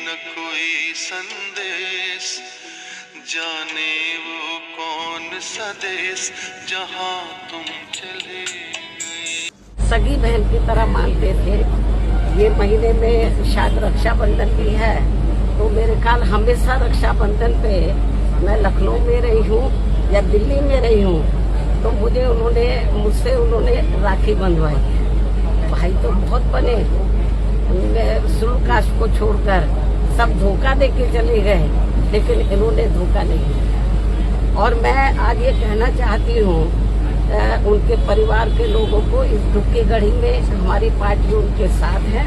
न कोई संदेश, जाने वो कौन सा देश जहाँ तुम चले गए। सगी बहन की तरह मानते थे। ये महीने में शायद रक्षाबंधन भी है, तो मेरे ख्याल हमेशा रक्षाबंधन पे मैं लखनऊ में रही हूँ या दिल्ली में रही हूँ, तो मुझसे उन्होंने राखी बंधवाई। भाई तो बहुत बने, शुल्क कास्ट को छोड़कर सब धोखा दे के चले गए, लेकिन इन्होंने धोखा नहीं दिया। और मैं आज ये कहना चाहती हूँ उनके परिवार के लोगों को, इस दुख की घड़ी में हमारी पार्टी उनके साथ है।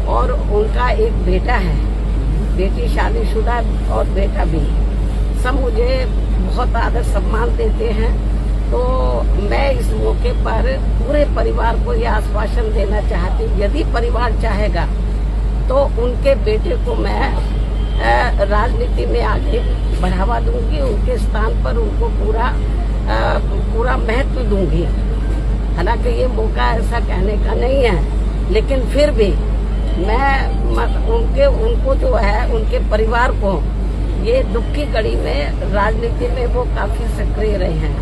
और उनका एक बेटा है, बेटी शादीशुदा और बेटा भी, सब मुझे बहुत आदर सम्मान देते हैं। तो मैं इस मौके पर पूरे परिवार को यह आश्वासन देना चाहती हूँ, यदि परिवार चाहेगा तो उनके बेटे को मैं राजनीति में आगे बढ़ावा दूंगी, उनके स्थान पर उनको पूरा महत्व दूंगी। हालांकि ये मौका ऐसा कहने का नहीं है, लेकिन फिर भी मैं उनको जो है, उनके परिवार को, ये दुख की घड़ी में राजनीति में वो काफी सक्रिय रहे हैं,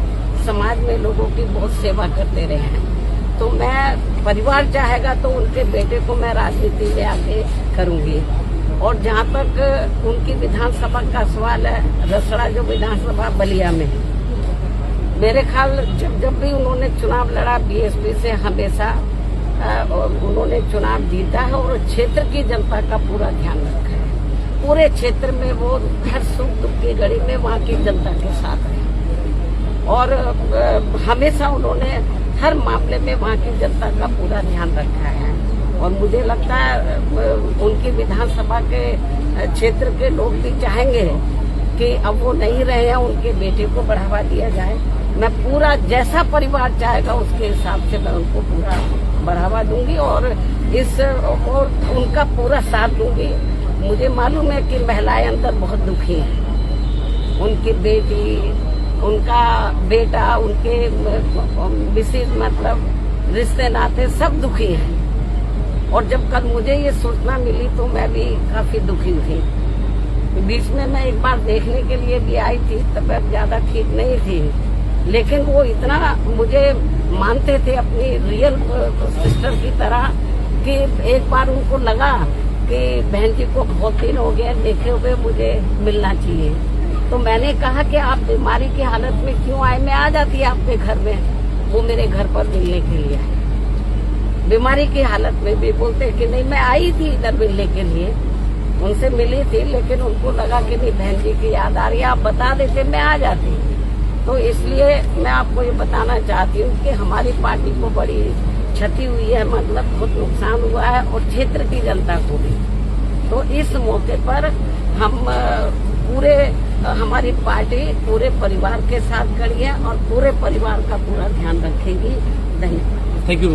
समाज में लोगों की बहुत सेवा करते रहे हैं। तो मैं, परिवार चाहेगा तो उनके बेटे को मैं राजनीति में आगे करूंगी। और जहाँ तक उनकी विधानसभा का सवाल है, रसड़ा जो विधानसभा बलिया में, मेरे ख्याल जब भी उन्होंने चुनाव लड़ा बीएसपी से, हमेशा उन्होंने चुनाव जीता है और क्षेत्र की जनता का पूरा ध्यान रखा है। पूरे क्षेत्र में वो हर सुख दुख की घड़ी में वहाँ की जनता के साथ रहे और हमेशा उन्होंने हर मामले में वहाँ की जनता का पूरा ध्यान रखा है। और मुझे लगता है उनकी विधानसभा के क्षेत्र के लोग भी चाहेंगे कि अब वो नहीं रहे हैं, उनके बेटे को बढ़ावा दिया जाए। मैं पूरा, जैसा परिवार चाहेगा उसके हिसाब से मैं उनको पूरा बढ़ावा दूंगी और उनका पूरा साथ दूंगी। मुझे मालूम है कि महिलाएं अंदर बहुत दुखी हैं, उनकी बेटी, उनका बेटा, उनके विशेष मतलब रिश्ते नाते सब दुखी हैं। और जब कल मुझे ये सूचना मिली तो मैं भी काफी दुखी थी। बीच में मैं एक बार देखने के लिए भी आई थी, तबीयत ज्यादा ठीक नहीं थी, लेकिन वो इतना मुझे मानते थे अपनी रियल सिस्टर की तरह कि एक बार उनको लगा कि बहन जी को बहुत दिन हो गया देखे हुए, मुझे मिलना चाहिए। तो मैंने कहा कि आप बीमारी की हालत में क्यों आए, मैं आ जाती आपके घर में। वो मेरे घर पर मिलने के लिए आए, बीमारी की हालत में भी। बोलते कि नहीं, मैं आई थी इधर मिलने के लिए, उनसे मिली थी, लेकिन उनको लगा कि नहीं बहन जी की याद आ रही है, आप बता देते मैं आ जाती। तो इसलिए मैं आपको ये बताना चाहती हूँ कि हमारी पार्टी को बड़ी क्षति हुई है, मतलब बहुत नुकसान हुआ है और क्षेत्र की जनता को भी। तो इस मौके पर हम हमारी पार्टी पूरे परिवार के साथ खड़ी है और पूरे परिवार का पूरा ध्यान रखेगी। धन्यवाद। Thank you.